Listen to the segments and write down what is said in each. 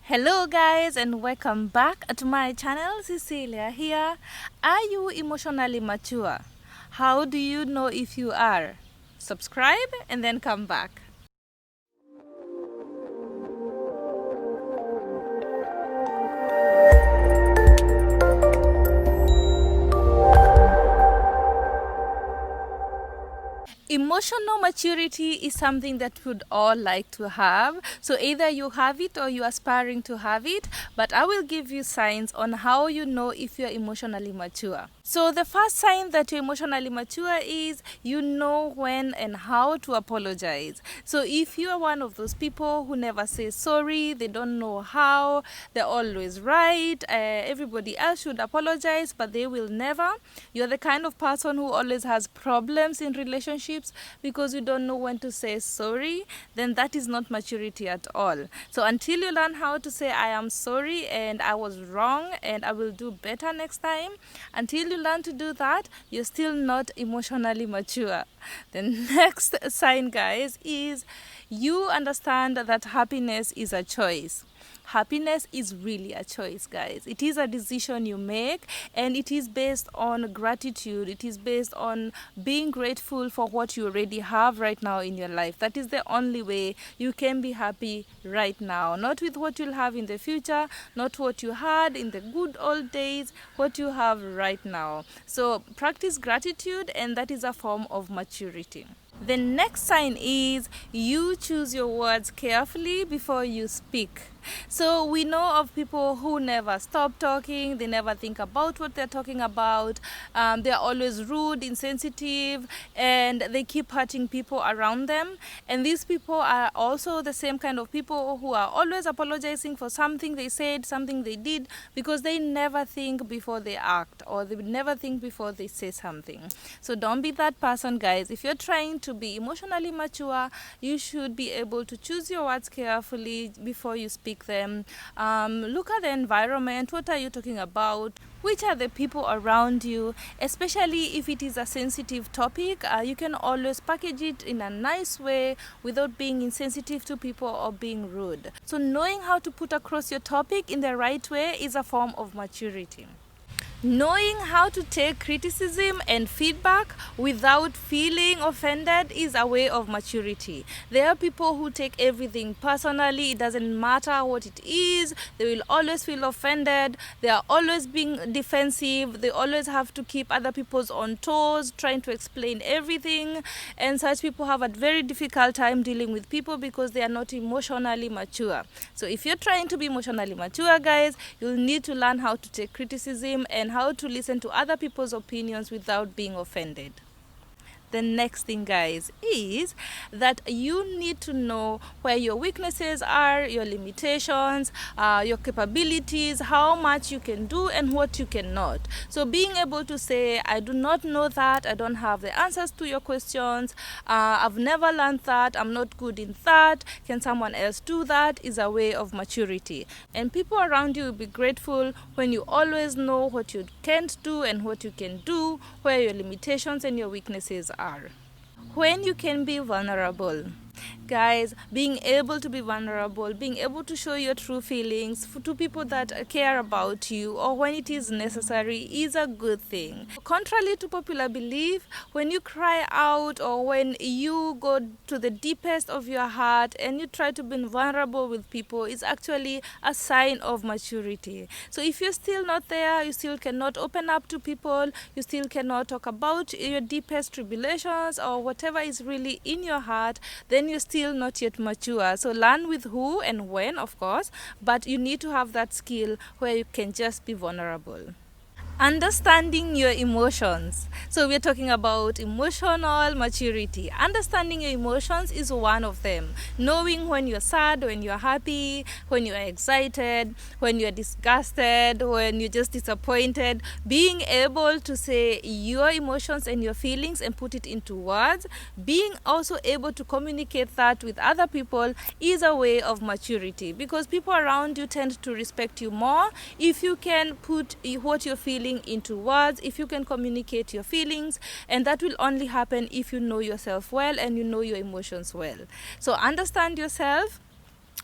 Hello guys and welcome back to my channel. Cecilia here. Are you emotionally mature? How do you know if you are? Subscribe and then come back. Emotional maturity is something that we'd all like to have. So either you have it or you're aspiring to have it. But I will give you signs on how you know if you're emotionally mature. So the first sign that you're emotionally mature is you know when and how to apologize. So if you are one of those people who never say sorry, they don't know how, they're always right, everybody else should apologize, but they will never. You're the kind of person who always has problems in relationships because you don't know when to say sorry, then that is not maturity at all. So until you learn how to say I am sorry and I was wrong and I will do better next time, until you learn to do that, you're still not emotionally mature. The next sign, guys, is you understand that happiness is a choice. Happiness is really a choice, guys. It is a decision you make, and it is based on gratitude. It is based on being grateful for what you already have right now in your life. That is the only way you can be happy right now. Not with what you'll have in the future, not what you had in the good old days, what you have right now. So practice gratitude, and that is a form of maturity. The next sign is you choose your words carefully before you speak. So we know of people who never stop talking, they never think about what they're talking about, they're always rude, insensitive, and they keep hurting people around them. And these people are also the same kind of people who are always apologizing for something they said, something they did, because they never think before they act, or they never think before they say something. So don't be that person, guys. If you're trying to be emotionally mature, you should be able to choose your words carefully before you speak them. Look at the environment. What are you talking about? Which are the people around you? Especially if it is a sensitive topic, you can always package it in a nice way without being insensitive to people or being rude. So knowing how to put across your topic in the right way is a form of maturity. Knowing how to take criticism and feedback without feeling offended is a way of maturity. There are people who take everything personally. It doesn't matter what it is. They will always feel offended. They are always being defensive. They always have to keep other people's on toes, trying to explain everything. And such people have a very difficult time dealing with people because they are not emotionally mature. So if you're trying to be emotionally mature, guys, you'll need to learn how to take criticism and how to listen to other people's opinions without being offended. The next thing, guys, is that you need to know where your weaknesses are, your limitations, your capabilities, how much you can do and what you cannot. So being able to say, I do not know that, I don't have the answers to your questions, I've never learned that, I'm not good in that, can someone else do that, is a way of maturity. And people around you will be grateful when you always know what you can't do and what you can do, where your limitations and your weaknesses are. When you can be vulnerable. Guys, being able to be vulnerable, being able to show your true feelings to people that care about you, or when it is necessary, is a good thing. Contrary to popular belief, when you cry out or when you go to the deepest of your heart and you try to be vulnerable with people, is actually a sign of maturity. So if you're still not there, you still cannot open up to people, you still cannot talk about your deepest tribulations or whatever is really in your heart, then you're still not yet mature. So learn with who and when, of course, but you need to have that skill where you can just be vulnerable. Understanding your emotions. So we're talking about emotional maturity. Understanding your emotions is one of them. Knowing when you're sad, when you're happy, when you're excited, when you're disgusted, when you're just disappointed. Being able to say your emotions and your feelings and put it into words. Being also able to communicate that with other people is a way of maturity, because people around you tend to respect you more if you can put what you're feeling into words, if you can communicate your feelings, and that will only happen if you know yourself well and you know your emotions well. So understand yourself,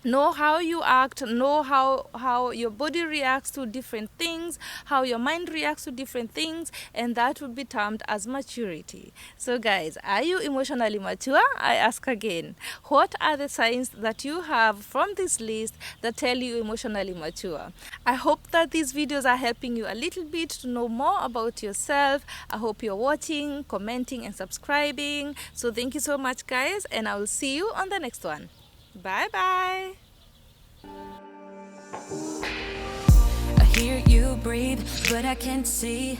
know how you act, know how your body reacts to different things, how your mind reacts to different things, and that would be termed as maturity. So guys, are you emotionally mature? I ask again, what are the signs that you have from this list that tell you emotionally mature? I hope that these videos are helping you a little bit to know more about yourself. I hope you're watching, commenting, and subscribing. So thank you so much guys, and I will see you on the next one. Bye bye. I hear you breathe, but I can't see.